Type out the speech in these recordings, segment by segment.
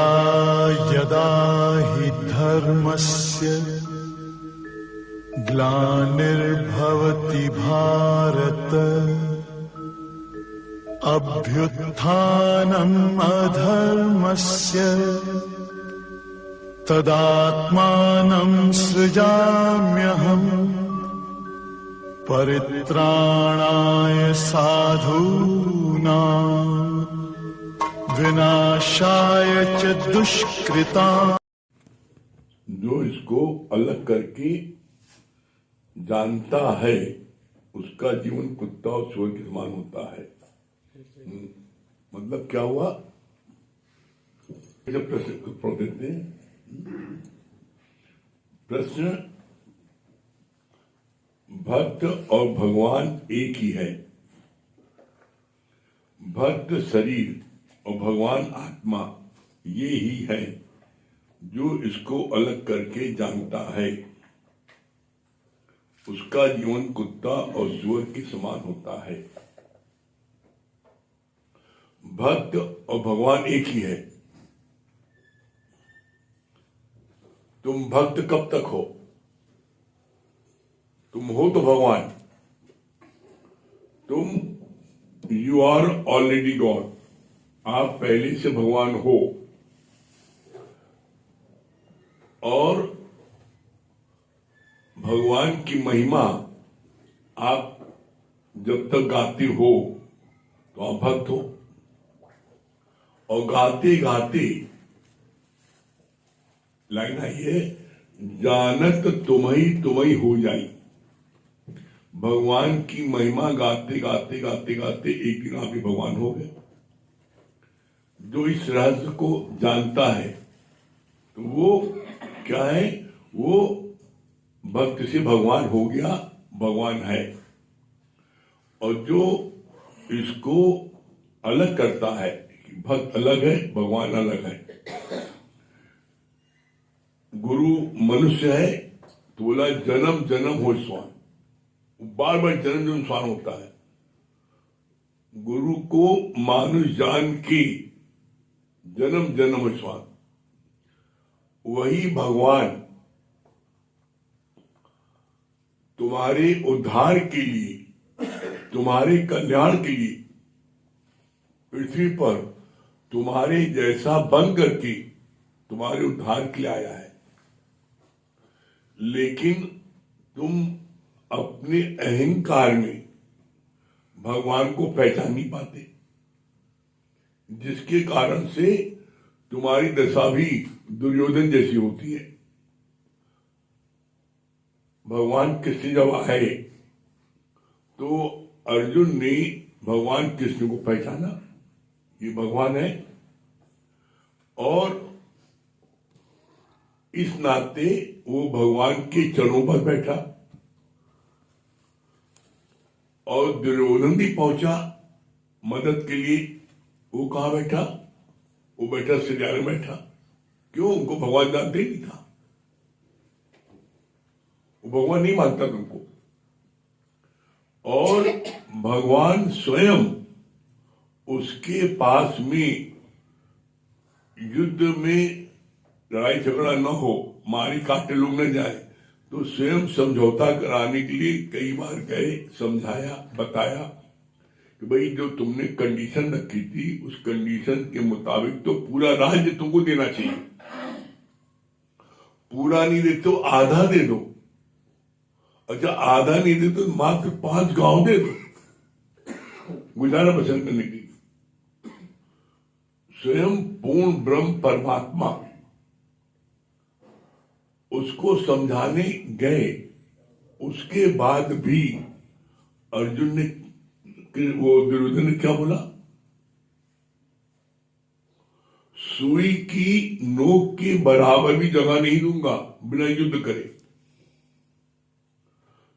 यदा यदा हि धर्मस्य ग्लानिर्भवति भारत अभ्युत्थानम् अधर्मस्य तदात्मानं सृजाम्यहम् परित्राणाय साधूनां विनाशाय च दुष्कृताम्। जो इसको अलग करके जानता है उसका जीवन कुत्ता और सुअर के समान होता है। मतलब क्या हुआ? जब प्रश्न देते हैं, प्रश्न भक्त और भगवान एक ही है। भक्त शरीर और भगवान आत्मा ये ही है जो इसको अलग करके जानता है। उसका जीवन कुत्ता और सुअर के समान होता है। भक्त और भगवान एक ही है। तुम भक्त कब तक हो? तुम हो तो भगवान। तुम यू आर ऑलरेडी गॉड। आप पहले से भगवान हो। और भगवान की महिमा आप जब तक गाते हो तो आप भक्त हो। और गाते गाते लाइन आई है, जानत तुम्ही हो जाई। भगवान की महिमा गाते गाते गाते गाते एक दिन आप ही भगवान हो गए। जो इस रहस्य को जानता है तो वो क्या है? वो भक्त से भगवान हो गया, भगवान है। और जो इसको अलग करता है, भक्त अलग है, भगवान अलग है। गुरु मनुष्य है तो बोला जन्म जन्म हो स्वान, बार बार जन्म जन्म स्वान होता है। गुरु को मानुष जान के जन्म जन्म हो स्वान। वही भगवान तुम्हारे उद्धार के लिए, तुम्हारे कल्याण के लिए पृथ्वी पर तुम्हारे जैसा बन करके तुम्हारे उद्धार के लिए आया है। लेकिन तुम अपने अहंकार में भगवान को पहचान नहीं पाते, जिसके कारण से तुम्हारी दशा भी दुर्योधन जैसी होती है। भगवान कृष्ण जब आए तो अर्जुन ने भगवान कृष्ण को पहचाना, ये भगवान है। और इस नाते वो भगवान के चरणों पर बैठा। और दुर्योधन भी पहुंचा मदद के लिए। वो कहां बैठा? वो बैठा सिरिया में बैठा। क्यों? उनको भगवान जानते ही नहीं था। वो भगवान नहीं मानता तुमको। और भगवान स्वयं उसके पास में युद्ध में लड़ाई झगड़ा न हो, मारी काटे लोग न जाए, तो स्वयं समझौता कराने के लिए कई बार गए, समझाया, बताया कि भाई जो तुमने कंडीशन रखी थी उस कंडीशन के मुताबिक तो पूरा राज्य तुमको देना चाहिए। पूरा नहीं दे तो आधा दे दो। अच्छा आधा नहीं दे तो मात्र 5 गांव दे दो गुजारा बसर करने के लिए। स्वयं पूर्ण ब्रह्म परमात्मा उसको समझाने गए। उसके बाद भी अर्जुन ने, वो दुर्योधन ने क्या बोला? सुई की नोक के बराबर भी जगह नहीं दूंगा बिना युद्ध करे।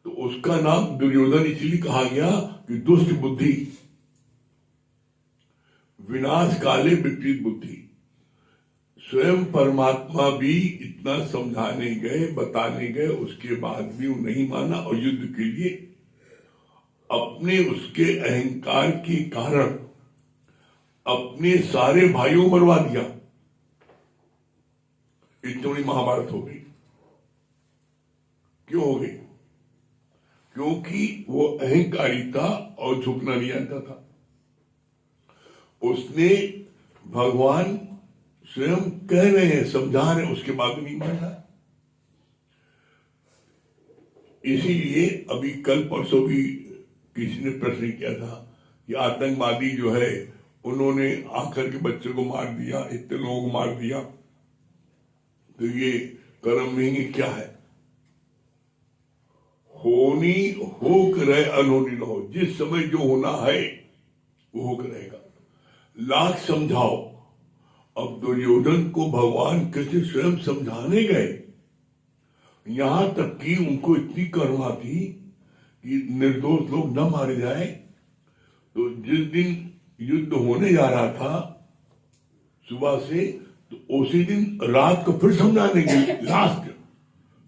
तो उसका नाम दुर्योधन इसलिए कहा गया कि दुष्ट बुद्धि, विनाश काले विपरीत बुद्धि। स्वयं परमात्मा भी इतना समझाने गए, बताने गए, उसके बाद भी वो नहीं माना और युद्ध के लिए अपने उसके अहंकार के कारण अपने सारे भाइयों मरवा दिया। इतनी बड़ी महाभारत हो गई। क्यों हो गई? क्योंकि वो अहंकारी था और झुकना नहीं आता था। उसने भगवान स्वयं कह रहे हैं, समझा रहे हैं, उसके बाद नहीं मान रहा। इसीलिए अभी कल परसों भी किसी ने प्रश्न किया था कि आतंकवादी जो है उन्होंने आकर के बच्चे को मार दिया, इतने लोगों को मार दिया, तो ये कर्म नहीं क्या है? होनी होकर रहे, अनहोनी न हो। जिस समय जो होना है वो होकर रहेगा। लाख समझाओ। अब दुर्योधन को भगवान कृष्ण स्वयं समझाने गए, यहां तक कि उनको इतनी करुणा थी कि निर्दोष लोग न मारे जाए। तो जिस दिन युद्ध होने जा रहा था सुबह से, तो उसी दिन रात को फिर समझाने गए। लास्ट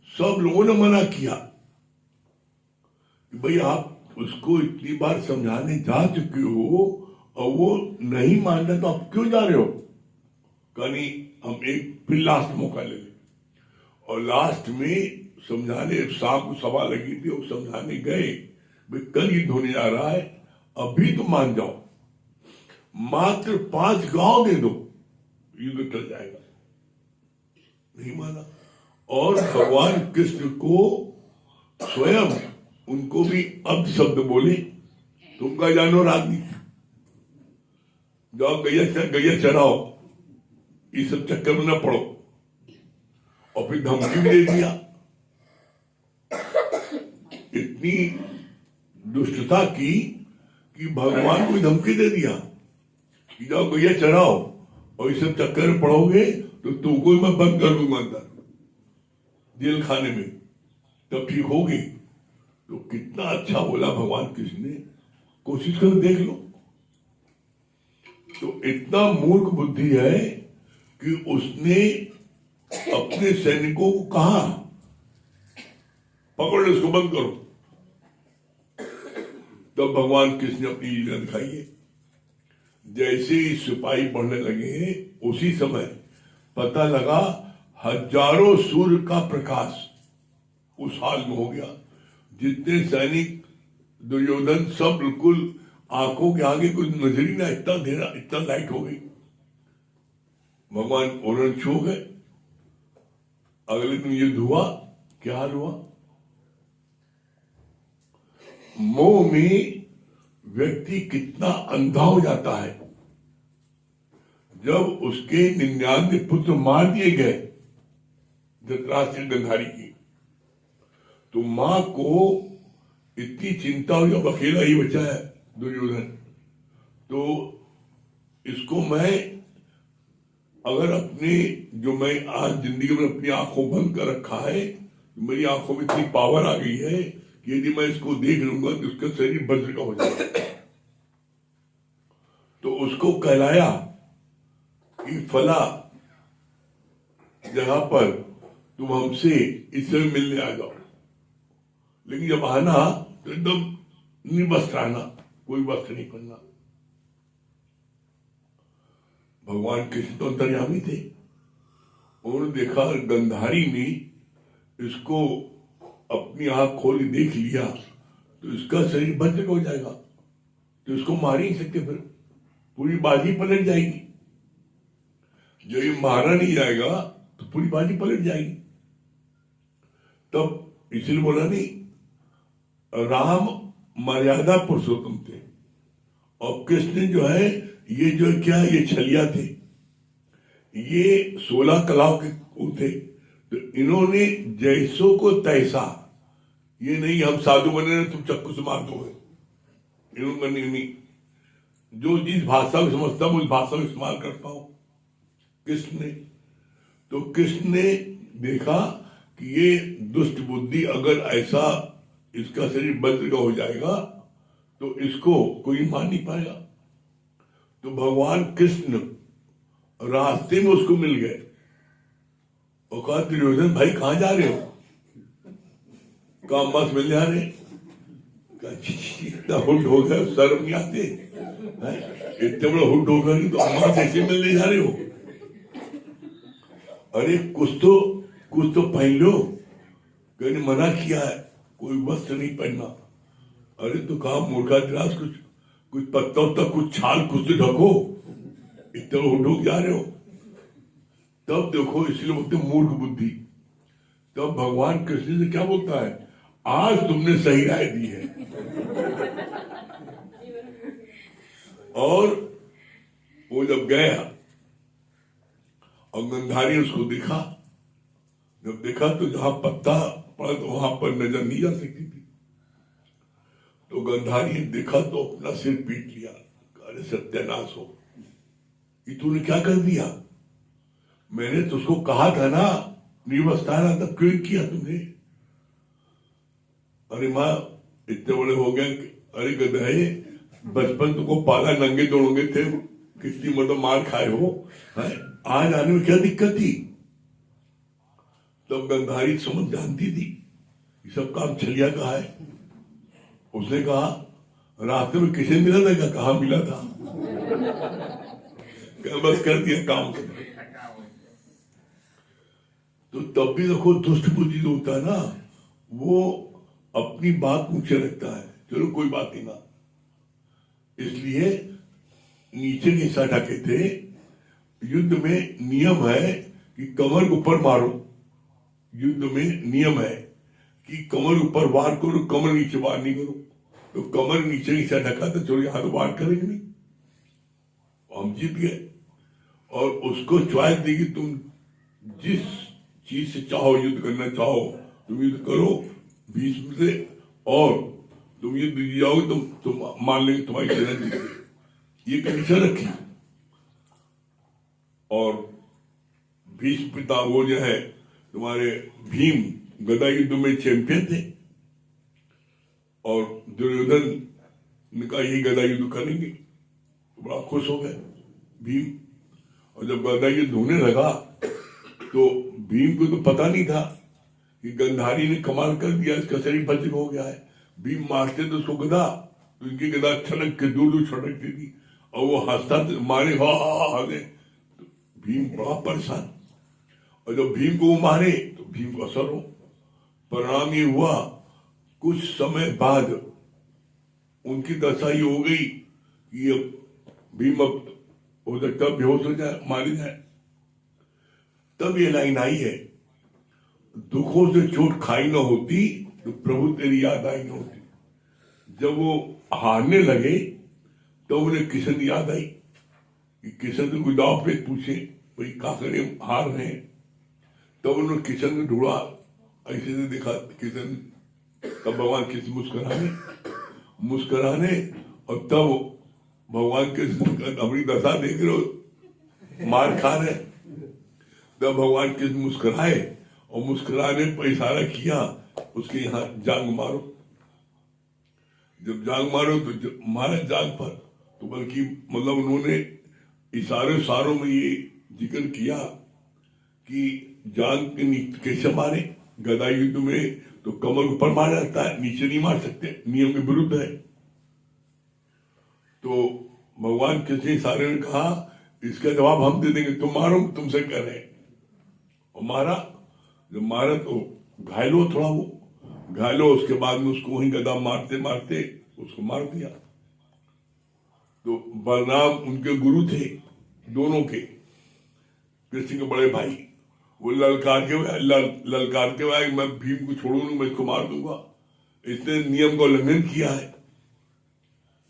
सब लोगों ने मना किया कि भाई आप उसको इतनी बार समझाने जा चुके हो और वो नहीं मान रहा, तो आप क्यों जा रहे हो? कहीं हम एक फिर लास्ट मौका ले लें। और लास्ट में समझाने, शाम को सभा लगी थी और समझाने गए, भाई कल युद्ध होने जा रहा है, अभी तो मान जाओ, मात्र 5 गांव दे दो, युद्ध टल जाएगा। नहीं माना। और भगवान कृष्ण को स्वयं उनको भी अब शब्द बोले, तुम का जानो राजनीति, जाओ गैया चढ़ाओ, इस सब चक्कर में न पड़ो। और फिर धमकी भी दे दिया। इतनी दुष्टता की कि भगवान को धमकी दे दिया कि जाओ गैया चढ़ाओ और इस सब चक्कर में पड़ोगे तो तुमको मैं बंद कर दूंगा अंदर जेल खाने में, तब ठीक होगी। तो कितना अच्छा बोला भगवान कृष्ण ने, कोशिश करो देख लो। तो इतना मूर्ख बुद्धि है कि उसने अपने सैनिकों को कहा पकड़ो इसको, बंद करो। तब भगवान कृष्ण ने अपनी लीला दिखाई है। जैसे ही सिपाही बढ़ने लगे, उसी समय पता लगा हजारों सूर्य का प्रकाश उस हाल में हो गया। जितने सैनिक दुर्योधन सब बिल्कुल आंखों के आगे कुछ नजर ही ना, इतना अंधेरा, इतना लाइट हो गई। भगवान उन्होंने छू गए। अगले दिन युद्ध हुआ। क्या हाल हुआ? मोह में व्यक्ति कितना अंधा हो जाता है। जब उसके 99 पुत्र मार दिए गए धृतराष्ट्र गंधारी की, तो मां को इतनी चिंता हुई, अब अकेला ही बचा है दुर्योधन, तो इसको मैं अगर अपने जो मैं आज जिंदगी में अपनी आंखों बंद कर रखा है, मेरी आंखों में इतनी पावर आ गई है कि यदि मैं इसको देख लूंगा तो उसका शरीर वज्र का हो जाएगा। तो उसको कहलाया कि फला जहां पर तुम हमसे इस समय मिलने आ जाओ, लेकिन जब आना तो एकदम निर्वस्त्र आना, कोई वस्त्र नहीं पहनना। भगवान कृष्ण तो अंतर्यामी थे। उन्होंने देखा गंधारी ने इसको अपनी आंख खोल देख लिया तो इसका शरीर वज्र हो जाएगा, तो इसको मार ही नहीं सकते, फिर पूरी बाजी पलट जाएगी। जब ये मारा नहीं जाएगा तो पूरी बाजी पलट जाएगी। तब इसलिए बोला नहीं, राम मर्यादा पुरुषोत्तम थे और कृष्ण जो है ये जो क्या, ये छलिया थे, ये 16 कलाओं के थे। तो इन्होंने जैसों को तैसा, ये नहीं हम साधु बने तुम चक्कू से मार दोगे, इन्होंने नहीं। जो जिस भाषा को समझता हूं उस भाषा को इस्तेमाल करता हूं। कृष्ण ने तो कृष्ण ने देखा कि ये दुष्ट बुद्धि अगर ऐसा इसका शरीर वज्र का हो जाएगा तो इसको कोई मान नहीं पाएगा। तो भगवान कृष्ण रास्ते में उसको मिल गए और कहा दुर्योधन भाई कहां जा रहे हो? कहा बस मिल जा रहे। इतना हुड हो गया, शर्म नहीं आते? इतने बड़ा हुड होगा तो अम्मा कैसे मिलने जा रहे हो? अरे कुछ तो पहन लो, कहने मना किया है कोई वस्त्र नहीं पहनना। अरे तो कहा मूर्खा दिलास, कुछ पत्ता उत्ता, कुछ छाल, कुछ तो ढको, इतना उठो जा रहे हो। तब देखो, इसलिए बोलते मूर्ख बुद्धि। तब भगवान कृष्ण से क्या बोलता है, आज तुमने सही राय दी है। और वो जब गया और गंधारी उसको देखा, जब देखा तो जहां पत्ता पड़ा तो वहां पर नजर नहीं जा सकती थी। तो गंधारी ने देखा तो अपना सिर पीट लिया, अरे सत्यानाश हो, ये तूने क्या कर दिया? मैंने तुझको कहा था ना निर्वस्ताना, तब क्यों किया तुमने? अरे माँ इतने बड़े हो गए, अरे गधाए बचपन तुमको पाला, नंगे दौड़ोगे थे, कितनी मतलब मार खाए हो, आज आने में क्या दिक्कत थी? तब गंधारी समझ जानती थी ये सब काम छलिया का है। उसने कहा रास्ते में किसे मिला था? क्या कहा मिला था? क्या बस कर दिया काम। तो तब भी देखो दुष्ट बुद्धि जो होता है ना, वो अपनी बात ऊंचे रखता है, चलो कोई बात नहीं ना। इसलिए नीचे नहीं सटाके थे। युद्ध में नियम है कि कमर के ऊपर मारो, युद्ध में नियम है कि कमर ऊपर वार करो, कमर नीचे वार नहीं करो। तो कमर नीचे नहीं सटका तो चलो यहां तो वार करेंगे नहीं, हम जीत गए। और उसको चॉइस देगी, तुम जिस चीज से चाहो युद्ध करना चाहो तुम युद्ध करो भीष्म से, और तुम युद्ध जीत जाओगे तुम मान लेंगे तुम्हारी सेना जीत गई, ये कंडीशन रखी। और भीष्म पिता वो जो है तुम्हारे भीम गदा युद्ध में चैंपियन थे, और दुर्योधन ने कहा यही गदा युद्ध करेंगे, तो बड़ा खुश हो गए भीम। और जब गदा युद्ध होने लगा तो भीम को तो पता नहीं था कि गंधारी ने कमाल कर दिया, इसका शरीर वज्र हो गया है। भीम मारते तो उसको गदा, तो इनकी गदा छलक के दूर दूर छटकती थी, और वो हंसता मारे हा तो भीम बड़ा परेशान। और जब भीम को वो मारे तो भीम को असर हो, परिणाम ये हुआ कुछ समय बाद उनकी दशा ये हो गई कि अब भीम अब हो सकता है बेहोश हो जाए, मारे जाए। तब ये लाइन आई है, दुखों से चोट खाई न होती तो प्रभु तेरी याद आई न होती। जब वो हारने लगे तो उन्हें किशन याद आई कि किशन से कोई दाव पे पूछे भाई क्या करे, हार रहे हैं। तब उन्होंने किशन को ढूंढा, ऐसे से देखा किशन, तब भगवान किसी मुस्कुराने, और तब भगवान के अपनी दशा देख रहे हो, मार खा रहे, तब भगवान किस मुस्कुराए और मुस्कुराने पर इशारा किया उसके यहाँ जांग मारो। जब जांग मारो तो मारा जांग पर, तो बल्कि मतलब उन्होंने इशारों में ये जिक्र किया कि जांग के कैसे मारे। गदा युद्ध में तो कमर ऊपर मारा जाता है, नीचे नहीं मार सकते, नियम के विरुद्ध है। तो भगवान किसी इशारे ने कहा इसका जवाब हम दे देंगे, तुम मारो, तुमसे कह रहे हैं। और मारा, जब मारा तो घायल हो, थोड़ा वो घायल हो, उसके बाद में उसको वहीं गदा मारते मारते उसको मार दिया। तो बलराम उनके गुरु थे दोनों के, कृष्ण के बड़े भाई, वो ललकार के आए मैं भीम को छोड़ूंगा, मैं इसको मार दूंगा, इसने नियम का उल्लंघन किया है।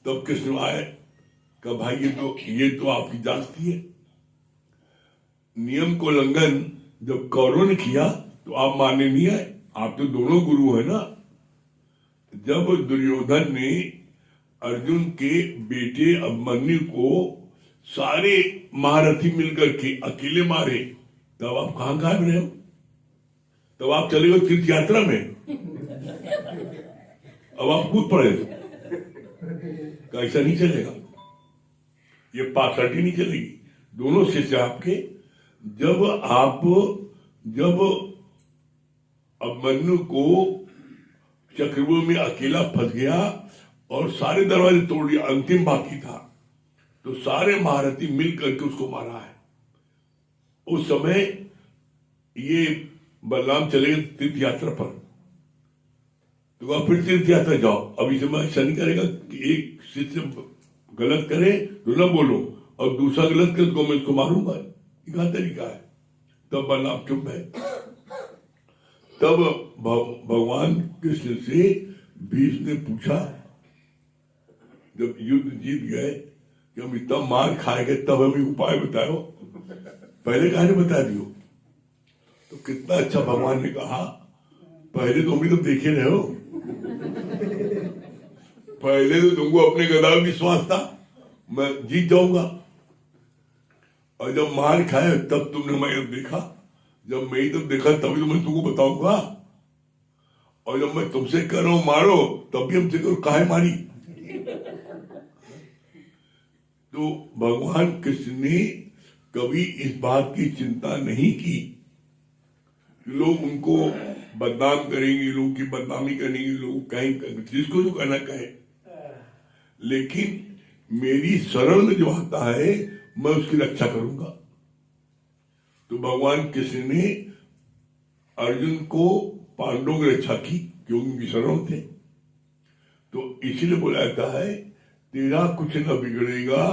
तब कृष्ण आए, कहा भाई ये तो आपकी जांच थी है, नियम को उल्लंघन जब कौरवों ने किया तो आप मानने नहीं आए, आप तो दोनों गुरु है ना। जब दुर्योधन ने अर्जुन के बेटे अभिमन्यु को सारे महारथी मिलकर के अकेले मारे, तब आप कहां गायब रहे हो? तब आप चले गए तीर्थ यात्रा में, अब आप कूद पड़े, ऐसा नहीं चलेगा, ये पासठी नहीं चलेगी। दोनों शिष्य आपके, जब अभिमन्यु को चक्रव्यूह में अकेला फंस गया और सारे दरवाजे तोड़ दिया, अंतिम बाकी था, तो सारे महारथी मिल करके उसको मारा है। उस समय ये बलराम चले गए तीर्थ यात्रा पर, तो आप फिर तीर्थ यात्रा जाओ। अब इसे मैं ऐसा नहीं करेगा कि एक शिष्य गलत करे तो न बोलो और दूसरा गलत करे तो मैं इसको मारूंगा, ये क्या तरीका है। तब बलराम चुप है। तब भगवान कृष्ण से भीष्म ने पूछा, जब युद्ध जीत गए कि हम इतना मार खाएंगे तब हमें उपाय बताओ, पहले कहानी बता दियो। तो कितना अच्छा भगवान ने कहा, पहले तो हम तो देखे रहे हो, पहले तो तुमको अपने गदा में विश्वास था मैं जीत जाऊंगा, और जब मार खाए तब तुमने मैं देखा, जब मैं तब देखा तभी तो मैं तुमको बताऊंगा, और जब मैं तुमसे कह रहा हूं मारो तब भी हमसे करो काहे मारी। तो भगवान कृष्ण ने कभी इस बात की चिंता नहीं की कि लोग उनको बदनाम करेंगे, लोगों की बदनामी करेंगे, लोग कहेंगे जिसको जो कहना कहे, लेकिन मेरी शरण में जो आता है मैं उसकी रक्षा करूंगा। तो भगवान कृष्ण ने अर्जुन को पांडवों की रक्षा की क्योंकि उनकी शरण थे। तो इसीलिए बोला जाता है तेरा कुछ न बिगड़ेगा,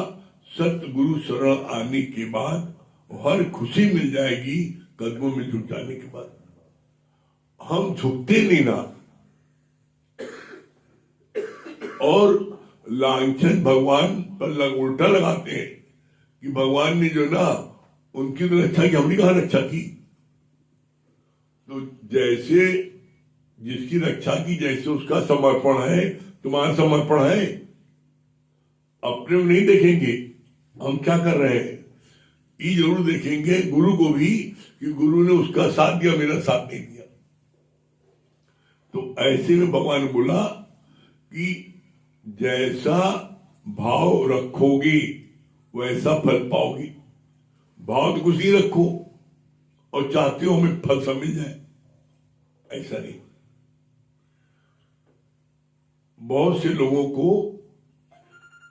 सतगुरु शरण आने के बाद हर खुशी मिल जाएगी, कदमों में झुक जाने के बाद। हम झुकते नहीं ना, और लांछन भगवान पर उल्टा लगाते हैं कि भगवान ने जो ना उनकी तो रक्षा की, हमने कहा रक्षा की। तो जैसे जिसकी रक्षा की जैसे उसका समर्पण है, तुम्हारा समर्पण है। अपने में नहीं देखेंगे हम क्या कर रहे हैं, ये जरूर देखेंगे गुरु को भी कि गुरु ने उसका साथ दिया, मेरा साथ नहीं दिया। तो ऐसे में भगवान ने बोला कि जैसा भाव रखोगे वैसा फल पाओगे। भाव तो कुछ नहीं रखो और चाहते हो हमें फल सब मिल जाए, ऐसा नहीं। बहुत से लोगों को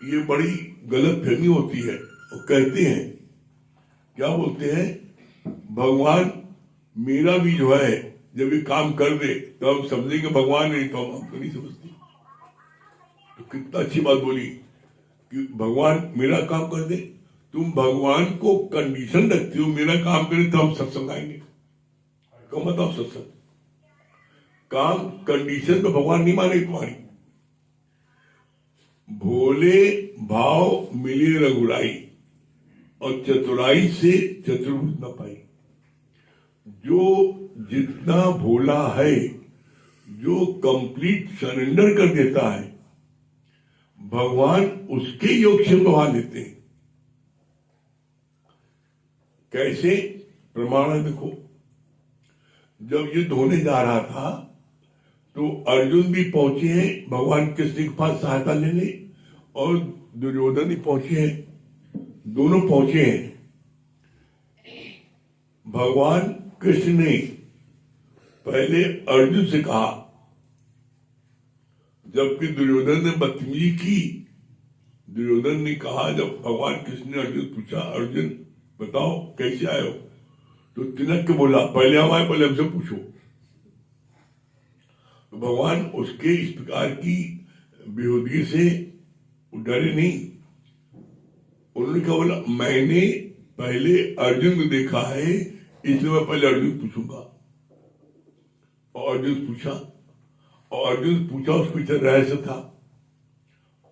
ये बड़ी गलत फहमी होती है, वो कहते हैं, क्या बोलते हैं, भगवान मेरा भी जो है जब ये काम कर दे तो हम समझेंगे भगवान, नहीं तो हम तो नहीं समझते। तो कितना अच्छी बात बोली कि भगवान मेरा काम कर दे। तुम भगवान को कंडीशन रखती हो, मेरा काम करे तो हम सत्संग आएंगे, क्यों बताओ। सत्संग काम कंडीशन तो भगवान नहीं माने तुम्हारी। भोले भाव मिले रघुराई और चतुराई से चतुर्भुज न पाई। जो जितना भोला है, जो कंप्लीट सरेंडर कर देता है, भगवान उसके योग से बढ़ा देते हैं। कैसे प्रमाण है देखो। जब युद्ध होने जा रहा था तो अर्जुन भी पहुंचे हैं भगवान कृष्ण के पास सहायता लेने, और दुर्योधन भी पहुंचे हैं, दोनों पहुंचे हैं। भगवान कृष्ण ने पहले अर्जुन से कहा, जबकि दुर्योधन ने बदतमीजी की। दुर्योधन ने कहा, जब भगवान कृष्ण ने अर्जुन पूछा, अर्जुन बताओ कैसे आए हो, तो तिनक के बोला पहले हम आए, पहले हमसे पूछो। तो भगवान उसके इस प्रकार की बेहूदगी से डरे नहीं। उन्होंने कहा, बोला मैंने पहले अर्जुन को देखा है इसलिए मैं पहले अर्जुन पूछूंगा। और अर्जुन पूछा, और अर्जुन पूछा उसको पीछे रहस्य था।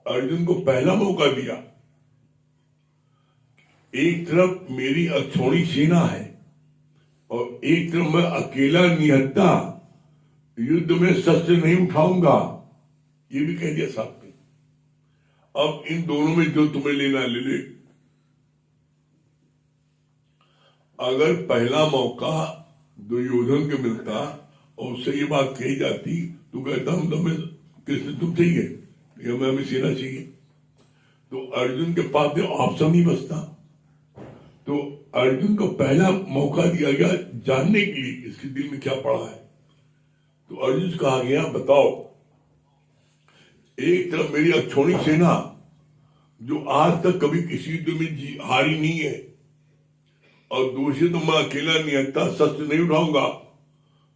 अर्जुन को पहला मौका दिया। एक तरफ मेरी अक्षौणी सेना है और एक तरफ मैं अकेला निहत्ता युद्ध में शस्त्र नहीं उठाऊंगा, ये भी कह दिया साथ में। अब इन दोनों में जो तुम्हें लेना ले ले। अगर पहला मौका दुर्योधन को मिलता और उससे ये बात कही जाती तो कहता हम तुम्हें कृष्ण तुम चाहिए या मैं हमें सेना चाहिए, तो अर्जुन के पास ऑप्शन नहीं बचता। तो अर्जुन को पहला मौका दिया गया जानने के लिए इसके दिल में क्या पड़ा है। तो अर्जुन से कहा गया, बताओ एक तरफ मेरी अक्षौणी सेना जो आज तक कभी किसी युद्ध में हारी नहीं है, और दूसरी तो मैं अकेला निहत्था शस्त्र नहीं उठाऊंगा,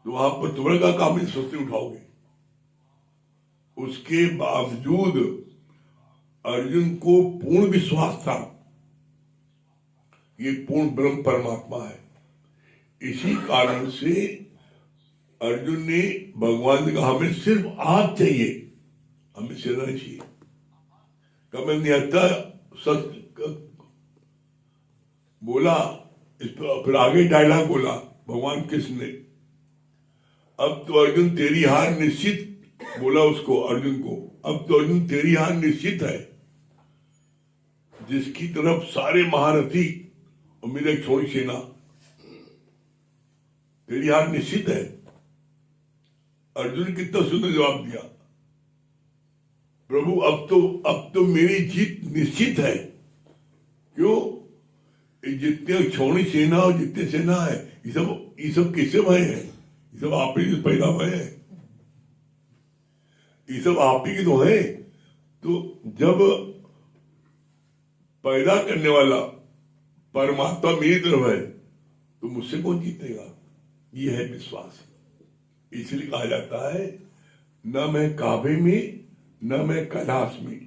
तो वहां पर तुम्हारा क्या काम है शस्त्र उठाओगे। उसके बावजूद अर्जुन को पूर्ण विश्वास था ये पूर्ण ब्रह्म परमात्मा है। इसी कारण से अर्जुन ने भगवान ने कहा हमें सिर्फ आप चाहिए, हमें सेना चाहिए। कब मैं निहत्था शस्त्र बोला, इस पर फिर आगे डायलॉग बोला भगवान कृष्ण ने, अब तो अर्जुन तेरी हार निश्चित, बोला उसको अर्जुन को, अब तो अर्जुन तेरी हार निश्चित है। जिसकी तरफ सारे महारथी और मेरे छोटी सेना, तेरी हार निश्चित है। अर्जुन कितना सुंदर जवाब दिया, प्रभु अब तो मेरी जीत निश्चित है। क्यों? जितने छोड़ी सेना और जितने सेना है ये सब किससे भय है? ये सब आप ही पैदा हुए हैं, ये सब आप ही की तो है। तो जब पैदा करने वाला परमात्मा मेरी तरफ है तो मुझसे कौन जीतेगा? ये है विश्वास। इसलिए कहा जाता है न मैं काबे में, न मैं कैलाश में,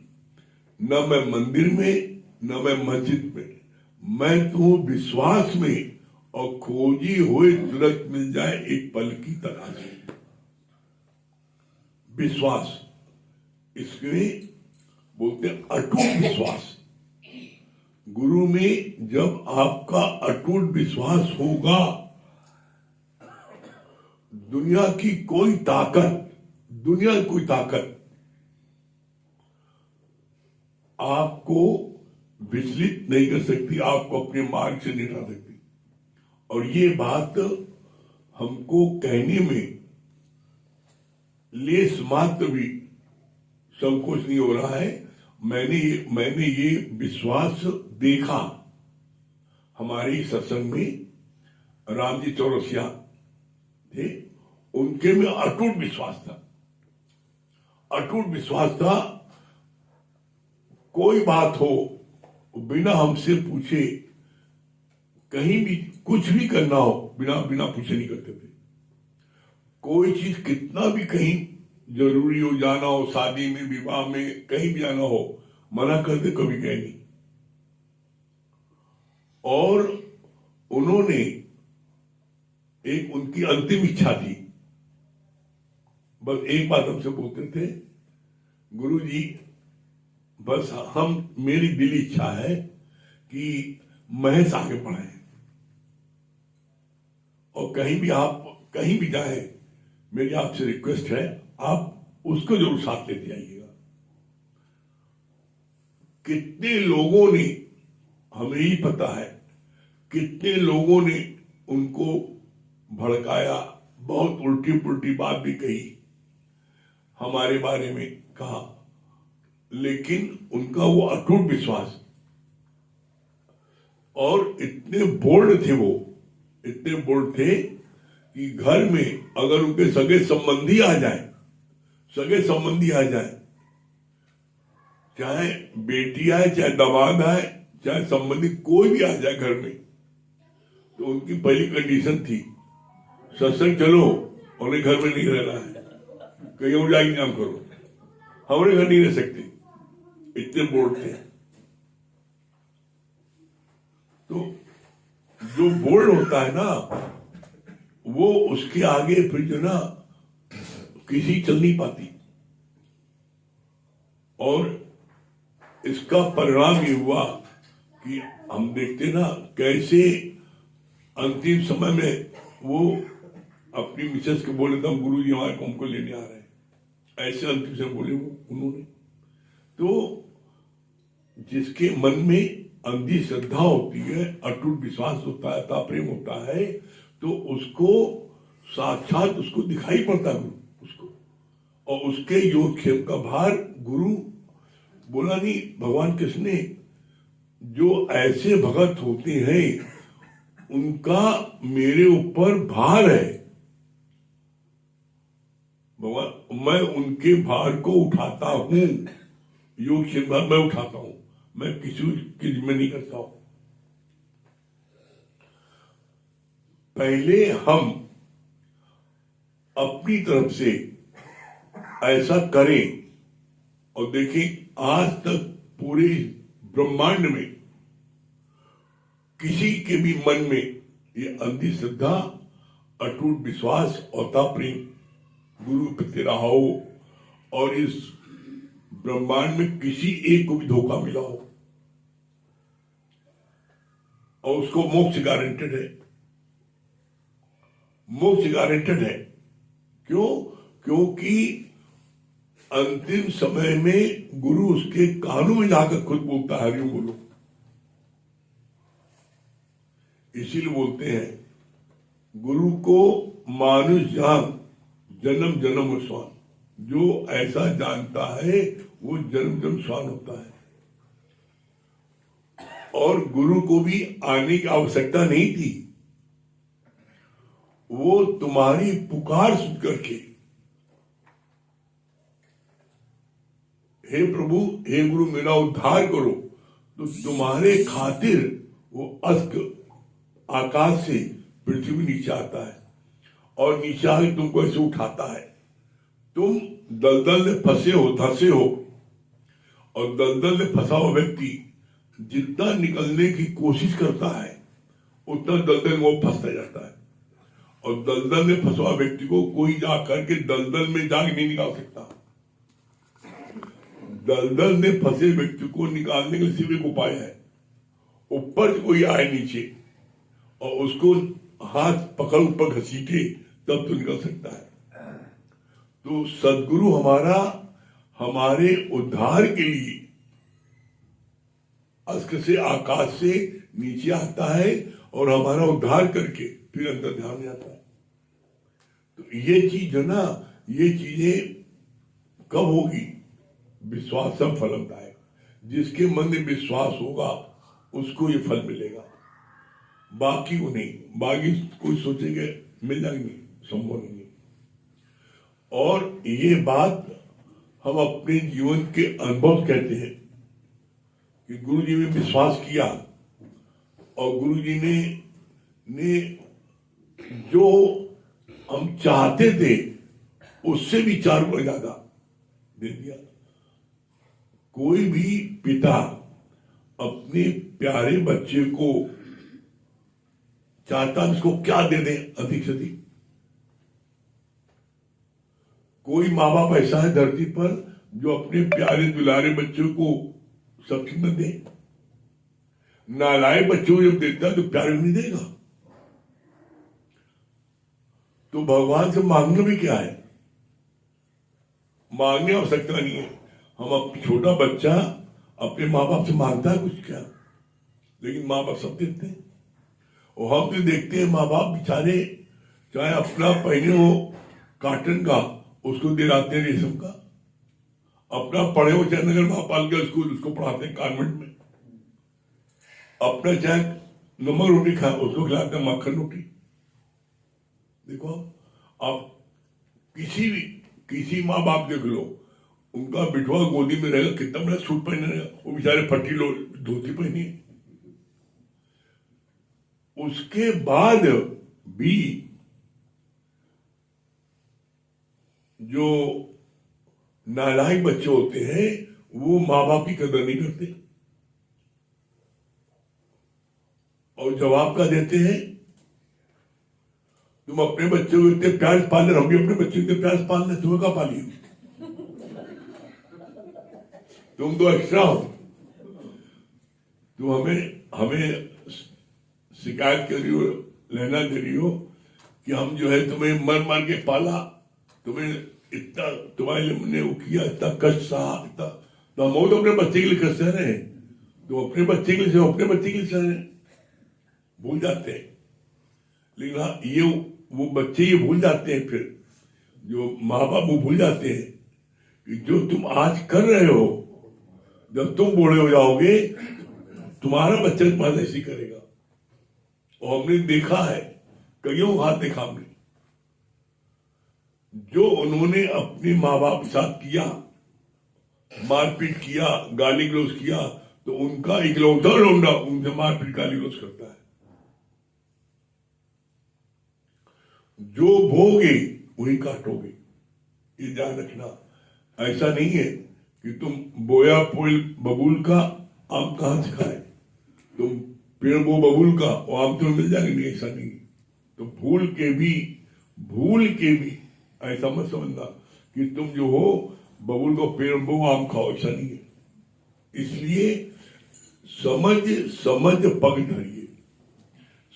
न मैं मंदिर में, न मैं मस्जिद में, मैं तो विश्वास में और खोजी हुए तुरंत मिल जाए एक पल की तलाश में। विश्वास इसमें बोलते हैं अटूट विश्वास। गुरु में जब आपका अटूट विश्वास होगा, दुनिया की कोई ताकत आपको विचलित नहीं कर सकती, आपको अपने मार्ग से नहीं हटा सकती। और ये बात हमको कहने में लेस मात्र भी संकोच नहीं हो रहा है। मैंने ये विश्वास देखा हमारे सत्संग में। राम जी चौरसिया थे, उनके में अटूट विश्वास था। कोई बात हो बिना हमसे पूछे, कहीं भी कुछ भी करना हो बिना पूछे नहीं करते थे। कोई चीज कितना भी कहीं जरूरी हो, जाना हो, शादी में, विवाह में, कहीं भी जाना हो, मना करते कभी गए नहीं। और उन्होंने एक उनकी अंतिम इच्छा थी, बस एक बात हमसे बोलते थे, गुरुजी बस मेरी दिली इच्छा है कि महेश आगे बढ़े और कहीं भी जाए, मेरी आपसे रिक्वेस्ट है आप उसको जरूर साथ लेते आइएगा। कितने लोगों ने, हमें ही पता है कितने लोगों ने उनको भड़काया, बहुत उल्टी पुल्टी बात भी कही, हमारे बारे में कहा, लेकिन उनका वो अटूट विश्वास, और इतने बोल्ड थे कि घर में अगर उनके सगे संबंधी आ जाए, चाहे बेटी आए, चाहे दामाद आए, चाहे संबंधी कोई भी आ जाए घर में, तो उनकी पहली कंडीशन थी सत्संग चलो, उन्हें घर में नहीं रहना है, कहीं और जाके काम करो, हमारे घर नहीं रह सकते। इतने बोल्ड थे। तो जो बोल्ड होता है ना, वो उसके आगे फिर जो ना किसी चल नहीं पाती। और इसका परिणाम ये हुआ कि हम देखते ना कैसे अंतिम समय में वो अपनी मिसेस को बोले था, गुरु जी हमारे को हमको लेने आ रहे हैं, ऐसे अंतिम समय बोले उन्होंने। तो जिसके मन में अंधी श्रद्धा होती है, अटूट विश्वास होता है, प्रेम होता है, तो उसको साक्षात उसको दिखाई पड़ता है उसको, और उसके योगक्षेम का भार गुरु बोला नहीं, भगवान कृष्ण ने, जो ऐसे भगत होते हैं उनका मेरे ऊपर भार है। भगवान, मैं उनके भार को उठाता हूं, योगक्षेम भार मैं उठाता हूं, मैं किसी की जिम्मे नहीं करता हूं। पहले हम अपनी तरफ से ऐसा करें, और देखें आज तक पूरे ब्रह्मांड में किसी के भी मन में ये अंधश्रद्धा, अटूट विश्वास और प्रेम गुरु प्रति रहा हो, और इस ब्रह्मांड में किसी एक को भी धोखा मिला हो, और उसको मोक्ष गारंटेड है। मोक्ष गारंटेड है। क्यों? क्योंकि अंतिम समय में गुरु उसके कानों में जाकर खुद बोलता है, हरि बोलो। इसीलिए बोलते हैं गुरु को मानुष जान जन्म जन्म स्वान। जो ऐसा जानता है वो जन्म जन्म स्वान होता है। और गुरु को भी आने की आवश्यकता नहीं थी। वो तुम्हारी पुकार सुन करके, हे प्रभु, हे गुरु, मेरा उद्धार करो, तो तुम्हारे खातिर वो अस्क आकाश से पृथ्वी नीचे आता है, और नीचे आके तुमको ऐसे उठाता है। तुम दलदल में फंसे हो, धंसे हो, और दलदल में फंसा हुआ व्यक्ति जितना निकलने की कोशिश करता है उतना दलदल में वो फंसता जाता है। और दलदल में फंसा हुआ व्यक्ति को कोई जाकर के दलदल में जाके नहीं निकाल सकता। दलदल में फंसे व्यक्ति को निकालने के लिए सिर्फ एक उपाय है, ऊपर से कोई आए नीचे और उसको हाथ पकड़ ऊपर घसीटे, तब तो निकल सकता है। तो सदगुरु हमारे उद्धार के लिए अस्क से, आकाश से नीचे आता है और हमारा उद्धार करके फिर अंदर ध्यान जाता है। तो ये चीज जो ना, ये चीजें कब होगी? विश्वास सब फलदायक। जिसके मन में विश्वास होगा उसको ये फल मिलेगा, बाकी को नहीं। बाकी कोई सोचेंगे मिल जाएंगे, संभव नहीं। और ये बात हम अपने जीवन के अनुभव कहते हैं कि गुरु जी में विश्वास किया, और गुरु जी ने जो हम चाहते थे उससे भी 4 गुना ज्यादा दे दिया। कोई भी पिता अपने प्यारे बच्चे को चाहता है उसको क्या दे दे अधिक से अधिक। कोई माँ बाप ऐसा है धरती पर जो अपने प्यारे दुलारे बच्चों को सब चीज में दे। नालायक बच्चों को जब देता है तो प्यारे नहीं देगा। तो भगवान से मांगना भी क्या है? मांगने आवश्यकता नहीं है। हम छोटा बच्चा अपने माँ बाप से मांगता है कुछ क्या? लेकिन माँ बाप सब देते हैं। और हम तो देखते हैं माँ बाप बेचारे चाहे अपना पहने हो कॉटन का, उसको दिलाते हैं रेशम का। अपना पढ़े हो चाहे नगर महापाल का स्कूल, उसको पढ़ाते हैं कॉन्वेंट में। अपना चाहे नमक रोटी खाए, उसको खिलाते हैं मक्खन रोटी। देखो आप किसी माँ बाप देख लो, उनका बिठवा गोदी में रहेगा, कितना बड़ा सूट पहने रहेगा, वो बेचारे फटी धोती पहनी। उसके बाद भी जो नालायक बच्चे होते हैं वो माँ बाप की कदर नहीं करते, और जवाब क्या देते हैं? तुम अपने बच्चे को इतने प्यार पाल रहे, हम भी अपने बच्चे को प्यार पालने, तुम्हें क्या पाली? तुम तो एक्स्ट्रा हो। तुम हमें शिकायत कर रही हो, लेना दे रही हो कि हम जो है तुम्हें मर मार के पाला, तुम्हें इतना तुम्हारे लिए हमने वो किया, इतना कष्ट सहा, इतना। तो हम तो अपने बच्चे के लिए कष्ट सह रहे हैं, तो अपने बच्चे के लिए अपने बच्चे के लिए सह रहे हैं, भूल जाते हैं। लेकिन हाँ, ये वो बच्चे ये भूल जाते हैं, फिर जो माँ बाप वो भूल जाते हैं कि जो तुम आज कर रहे हो, जब तुम बूढ़े हो जाओगे तुम्हारा बच्चा तुम्हारा ऐसी करेगा। और हमने देखा है, कईयों हाथ देखा हमने, जो उन्होंने अपने माँ बाप के साथ किया, मारपीट किया, गाली गलौज किया, तो उनका इकलौता लौंडा उनसे मारपीट गाली गलौज करता है। जो बोगे वही काटोगे, ये ध्यान रखना। ऐसा नहीं है कि तुम बोया फूल बबूल का आम कहां से खाए, तुम पेड़ बो बबूल का और आम तुम्हें मिल जाएंगे, नहीं, ऐसा नहीं। तो भूल के भी ऐसा मत समझना कि तुम जो हो बबूल को पेड़ बो आम खाओ, ऐसा नहीं है। इसलिए समझ पग धरिए,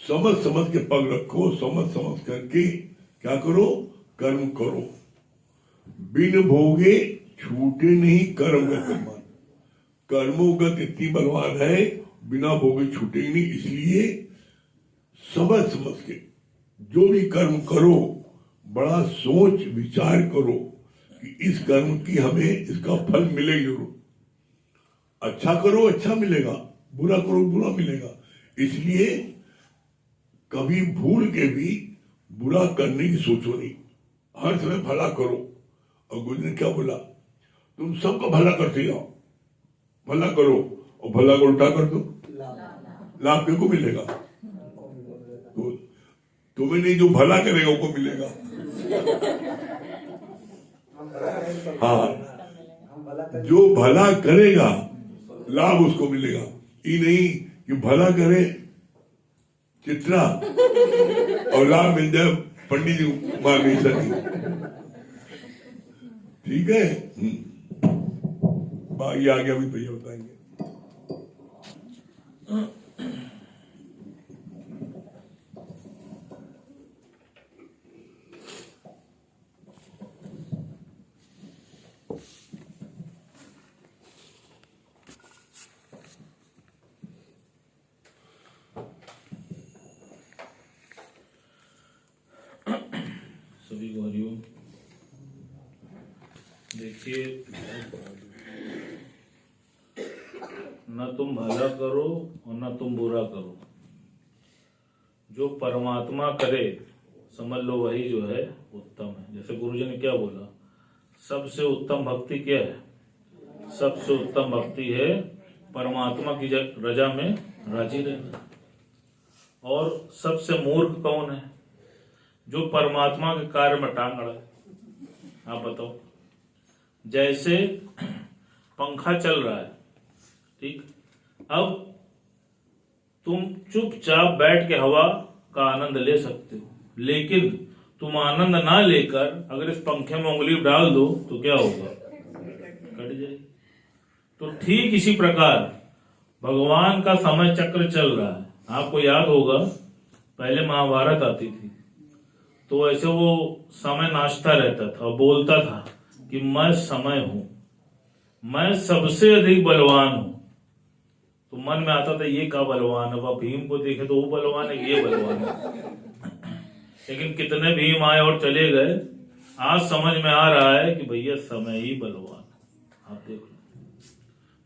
समझ के पग रखो, समझ करके क्या करो, कर्म करो। बिन भोगे छूटे नहीं कर्म गति मान, कर्मोगत इतनी बलवान है, बिना भोगे छूटे ही नहीं। इसलिए समझ के जो भी कर्म करो, बड़ा सोच विचार करो कि इस कर्म की हमें इसका फल मिलेगा जरूर। अच्छा करो अच्छा मिलेगा, बुरा करो बुरा मिलेगा। इसलिए कभी भूल के भी बुरा करने की सोचो नहीं, हर समय भला करो। और गुरु ने क्या बोला, तुम सबका भला करते जाओ, भला करो और भला को उल्टा कर दो, लाभ किसको मिलेगा? तो तुम्हें नहीं, जो भला करेगा उसको मिलेगा। हाँ, जो भला करेगा लाभ उसको मिलेगा। ये नहीं कि भला करे चित्रा और लाभ मिल जाए पंडित जी मार नहीं सकी। ठीक है, बाकी आगे अभी भैया बताएंगे। सभी को हरिओम। देखिए, न तुम भला करो और न तुम बुरा करो, जो परमात्मा करे समझ लो वही जो है उत्तम है। जैसे गुरुजी ने क्या बोला, सबसे उत्तम भक्ति क्या है? सबसे उत्तम भक्ति है परमात्मा की रजा में राजी रहना। और सबसे मूर्ख कौन है? जो परमात्मा के कार्य में टांग अड़ा। आप बताओ, जैसे पंखा चल रहा है, ठीक, अब तुम चुपचाप बैठ के हवा का आनंद ले सकते हो, लेकिन तुम आनंद ना लेकर अगर इस पंखे में उंगली डाल दो तो क्या होगा? कट जाएगी। तो ठीक इसी प्रकार भगवान का समय चक्र चल रहा है। आपको याद होगा पहले महाभारत आती थी तो ऐसे वो समय नाचता रहता था और बोलता था कि मैं समय हूं, मैं सबसे अधिक बलवान हूं। तो मन में आता था ये क्या बलवान है, वह भीम को देखे तो वो बलवान है, ये बलवान है। लेकिन कितने भीम आए और चले गए, आज समझ में आ रहा है कि भैया समय ही बलवान है। आप देख लो,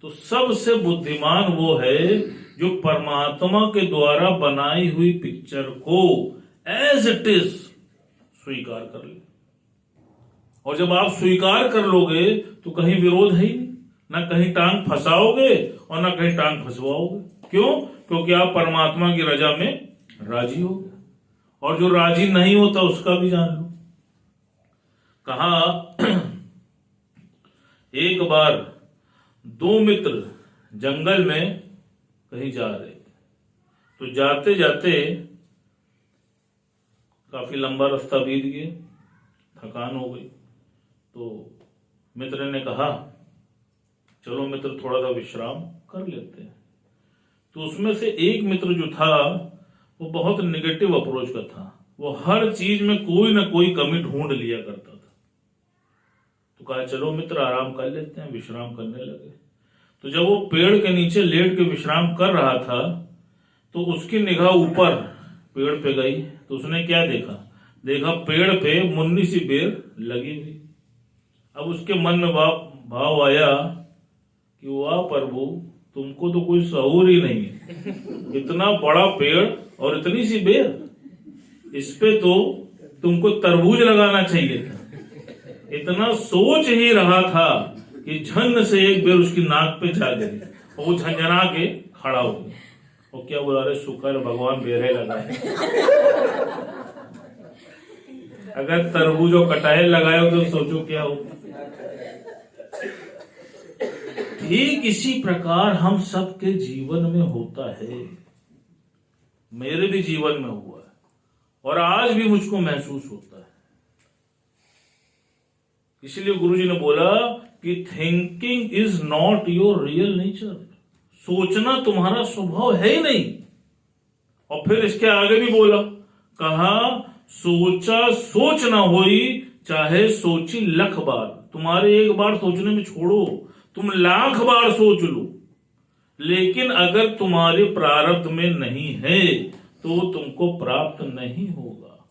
तो सबसे बुद्धिमान वो है जो परमात्मा के द्वारा बनाई हुई पिक्चर को एज इट इज स्वीकार कर ले। और जब आप स्वीकार कर लोगे तो कहीं विरोध है ही नहीं, ना कहीं टांग फंसाओगे और ना कहीं टांग फंसवाओगे। क्यों? क्योंकि आप परमात्मा की रजा में राजी हो। और जो राजी नहीं होता उसका भी जान लो। कहा एक बार दो मित्र जंगल में कहीं जा रहे थे, तो जाते जाते काफी लंबा रास्ता बीत गया, थकान हो गई। तो मित्र ने कहा चलो मित्र थोड़ा सा विश्राम कर लेते हैं। तो उसमें से एक मित्र जो था वो बहुत नेगेटिव अप्रोच का था, वो हर चीज में कोई ना कोई कमी ढूंढ लिया करता था। तो कहा चलो मित्र आराम कर लेते हैं, विश्राम करने लगे। तो जब वो पेड़ के नीचे लेट के विश्राम कर रहा था तो उसकी निगाह ऊपर पेड़ पे गई। तो उसने क्या देखा पेड़ पे मुन्नी सी बेर लगी हुई। अब उसके मन में भाव आया कि वाह प्रभु, तुमको तो कोई शऊर ही नहीं है, इतना बड़ा पेड़ और इतनी सी बेर, इस पे तो तुमको तरबूज लगाना चाहिए था। इतना सोच ही रहा था कि झन से एक बेर उसकी नाक पे जा गई और वो झंझना के खड़ा हो गया। और क्या बोला, अरे शुक्र भगवान बेरे लगाए। अगर तरबूज और कटहल लगाए हो तो सोचो क्या हो। ठीक इसी प्रकार हम सबके जीवन में होता है, मेरे भी जीवन में हुआ है और आज भी मुझको महसूस होता है। इसलिए गुरुजी ने बोला कि thinking is not your real nature, सोचना तुम्हारा स्वभाव है ही नहीं। और फिर इसके आगे भी बोला, कहा सोचा सोच ना होई चाहे सोची लख बार। तुम्हारे एक बार सोचने में छोड़ो, तुम लाख बार सोच लो, लेकिन अगर तुम्हारे प्रारब्ध में नहीं है तो तुमको प्राप्त नहीं होगा।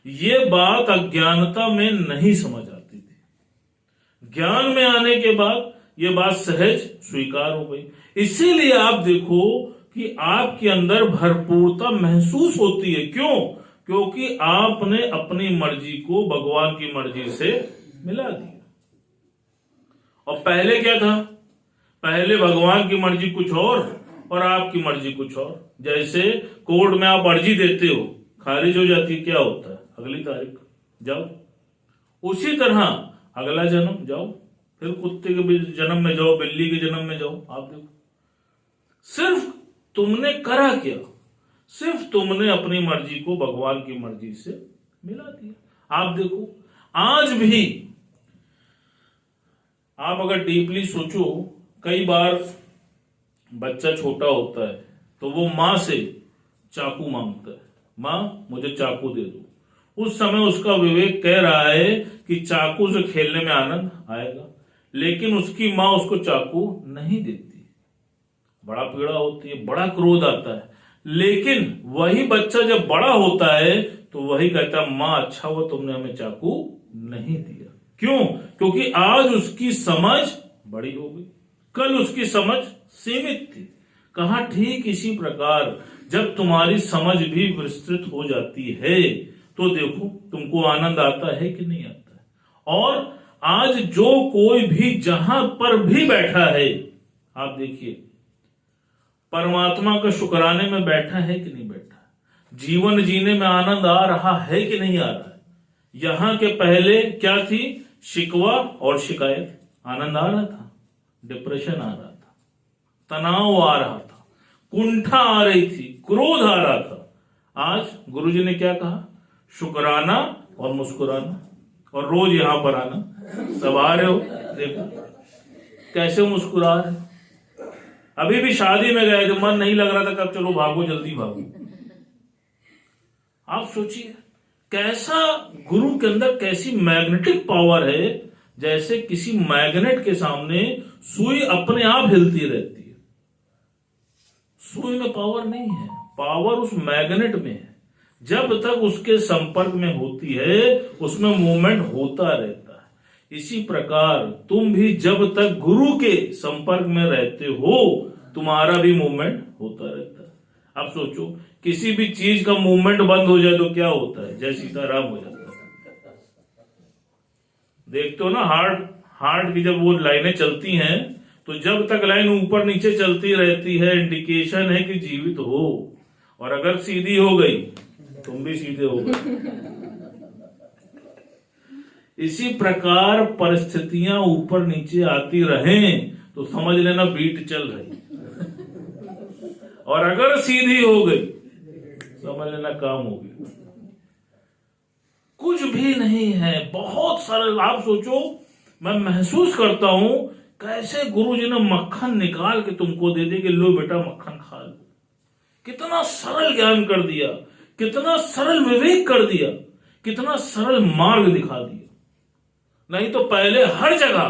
ये बात अज्ञानता में नहीं समझ आती थी, ज्ञान में आने के बाद ये बात सहज स्वीकार हो गई। इसीलिए आप देखो कि आपके अंदर भरपूरता महसूस होती है। क्यों? क्योंकि आपने अपनी मर्जी को भगवान की मर्जी से मिला दिया। और पहले क्या था? पहले भगवान की मर्जी कुछ और आपकी मर्जी कुछ और। जैसे कोर्ट में आप अर्जी देते हो, खारिज हो जाती है, क्या होता है? अगली तारीख जाओ। उसी तरह अगला जन्म जाओ, फिर कुत्ते के जन्म में जाओ, बिल्ली के जन्म में जाओ। आप देखो, सिर्फ तुमने करा क्या? सिर्फ तुमने अपनी मर्जी को भगवान की मर्जी से मिला दिया। आप देखो, आज भी आप अगर डीपली सोचो, कई बार बच्चा छोटा होता है तो वो मां से चाकू मांगता है, मां मुझे चाकू दे दो। उस समय उसका विवेक कह रहा है कि चाकू से खेलने में आनंद आएगा, लेकिन उसकी मां उसको चाकू नहीं देती। बड़ा पीड़ा होती है, बड़ा क्रोध आता है। लेकिन वही बच्चा जब बड़ा होता है तो वही कहता है, मां अच्छा हुआ तुमने हमें चाकू नहीं दिया। क्यों? क्योंकि आज उसकी समझ बड़ी हो गई, कल उसकी समझ सीमित थी। कहा ठीक इसी प्रकार जब तुम्हारी समझ भी विस्तृत हो जाती है तो देखो तुमको आनंद आता है कि नहीं आता है। और आज जो कोई भी जहां पर भी बैठा है, आप देखिए परमात्मा का शुक्राने में बैठा है कि नहीं बैठा, जीवन जीने में आनंद आ रहा है कि नहीं आ रहा है। यहां के पहले क्या थी? शिकवा और शिकायत। आनंद आ रहा था, डिप्रेशन आ रहा था, तनाव आ रहा था, कुंठा आ रही थी, क्रोध आ रहा था। आज गुरुजी ने क्या कहा? शुक्राना और मुस्कुराना, और रोज यहां पर आना। सब आ रहे हो, देखो कैसे मुस्कुरा रहे। अभी भी शादी में गए थे, मन नहीं लग रहा था, कब चलो भागो, जल्दी भागो। आप सोचिए कैसा गुरु के अंदर कैसी मैग्नेटिक पावर है। जैसे किसी मैग्नेट के सामने सुई अपने आप हिलती रहती है। सुई में पावर नहीं है, पावर उस मैग्नेट में है। जब तक उसके संपर्क में होती है उसमें मूवमेंट होता रहता है। इसी प्रकार तुम भी जब तक गुरु के संपर्क में रहते हो तुम्हारा भी मूवमेंट होता रहता है। अब सोचो किसी भी चीज का मूवमेंट बंद हो जाए तो क्या होता है? जय सीताराम हो जाता है। देखते हो ना, हार्ट की जब वो लाइनें चलती हैं तो जब तक लाइन ऊपर नीचे चलती रहती है इंडिकेशन है कि जीवित हो। और अगर सीधी हो गई तुम भी सीधे हो गए। इसी प्रकार परिस्थितियां ऊपर नीचे आती रहें तो समझ लेना बीट चल रही, और अगर सीधी हो गई समझ लेना काम हो गया। कुछ भी नहीं है, बहुत सरल। आप सोचो, मैं महसूस करता हूं कैसे गुरुजी ने मक्खन निकाल के तुमको दे दे कि लो बेटा मक्खन खा लो। कितना सरल ज्ञान कर दिया, कितना सरल विवेक कर दिया, कितना सरल मार्ग दिखा दिया। नहीं तो पहले हर जगह,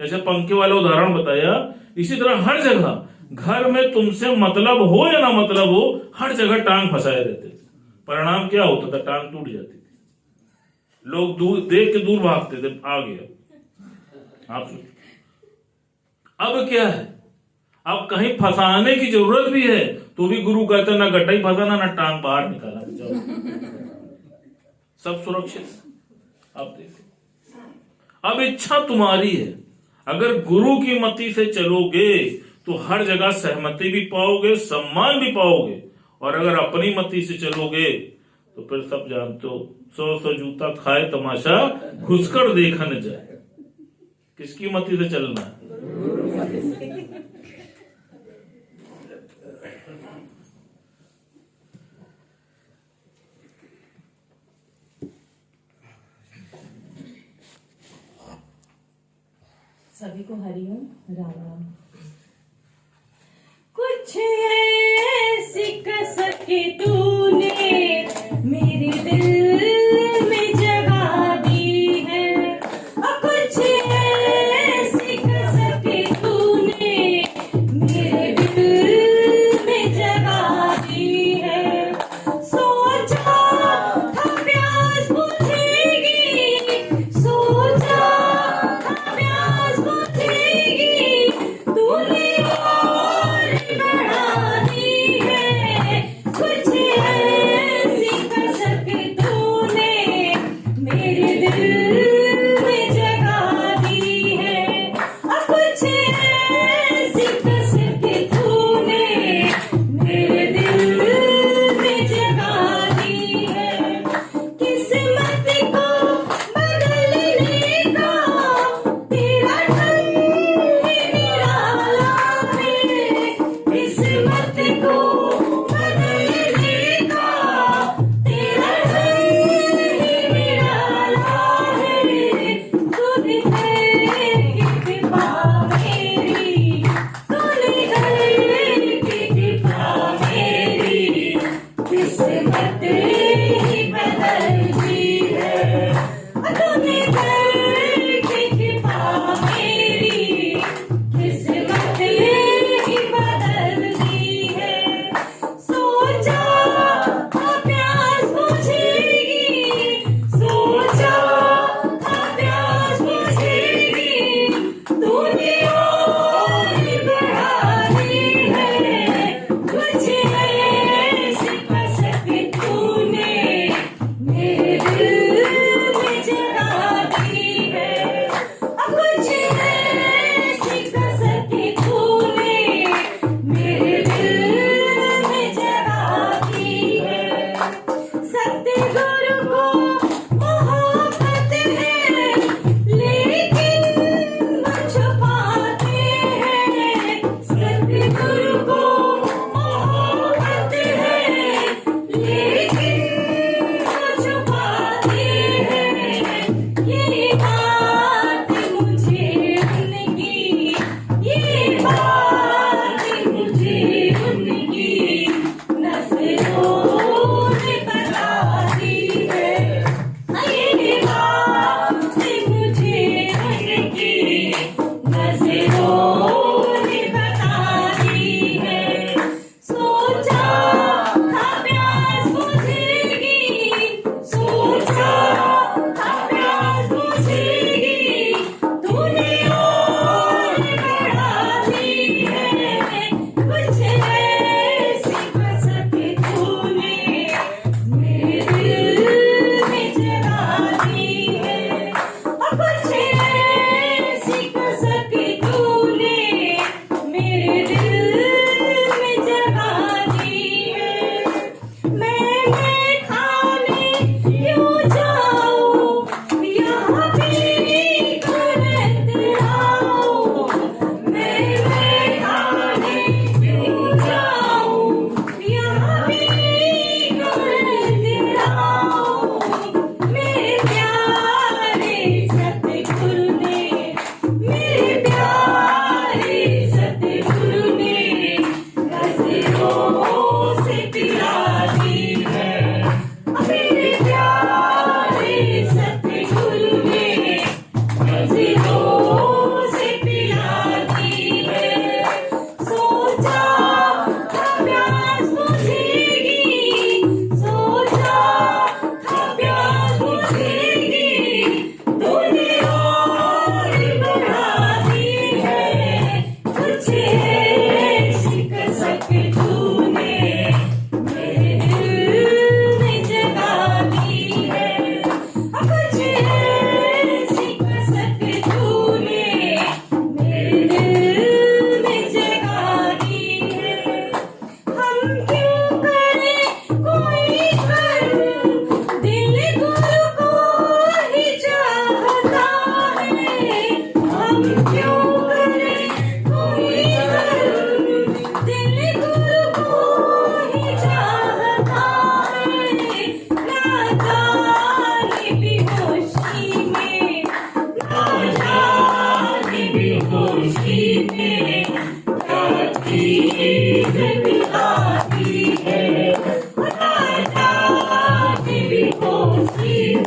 जैसे पंखे वाला उदाहरण बताया, इसी तरह हर जगह घर में तुमसे मतलब हो या ना मतलब हो, हर जगह टांग फंसाए रहते थे। परिणाम क्या होता था? टांग टूट जाती थी, लोग दूर देख के दूर भागते थे, आ गया। आप सोचो अब क्या है? अब कहीं फंसाने की जरूरत भी है तो भी गुरु कहता ना गड्ढा ही फंसाना, ना टांग बाहर निकाला, जाओ सब सुरक्षित। आप देखो अब इच्छा तुम्हारी है। अगर गुरु की मति से चलोगे तो हर जगह सहमति भी पाओगे, सम्मान भी पाओगे। और अगर अपनी मति से चलोगे तो फिर सब जानते हो, 100 जूता खाए तमाशा घुसकर देखा न जाए। किसकी मति से चलना है? सभी को हरिओम, राम राम। कुछ ऐसी कसक तूने मेरे दिल में जगा दी है, और कुछ ऐसी कसक तूने मेरे दिल में जगा दी है। सोचा था प्यास बुझेगी, सोचा था प्यास बुझेगी, तूने और बढ़ा दी है। कुछ ऐसी कसक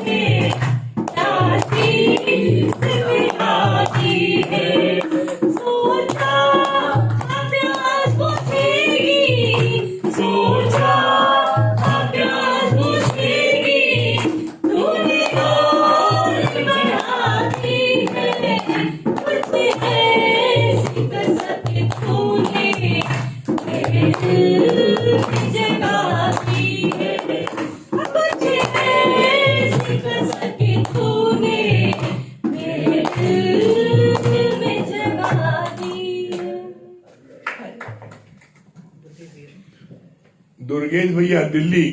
है क्या चीज मिलाती है सोचा प्यास बुझेगी सोचा प्यास बुझेगी तूने और बढ़ाती है कुछ ऐसी कसक तूने मेरे दिल में जगाती है कुछ ऐसी कसक तूने मेरे दिल में जगाती है। दुर्गेश भैया दिल्ली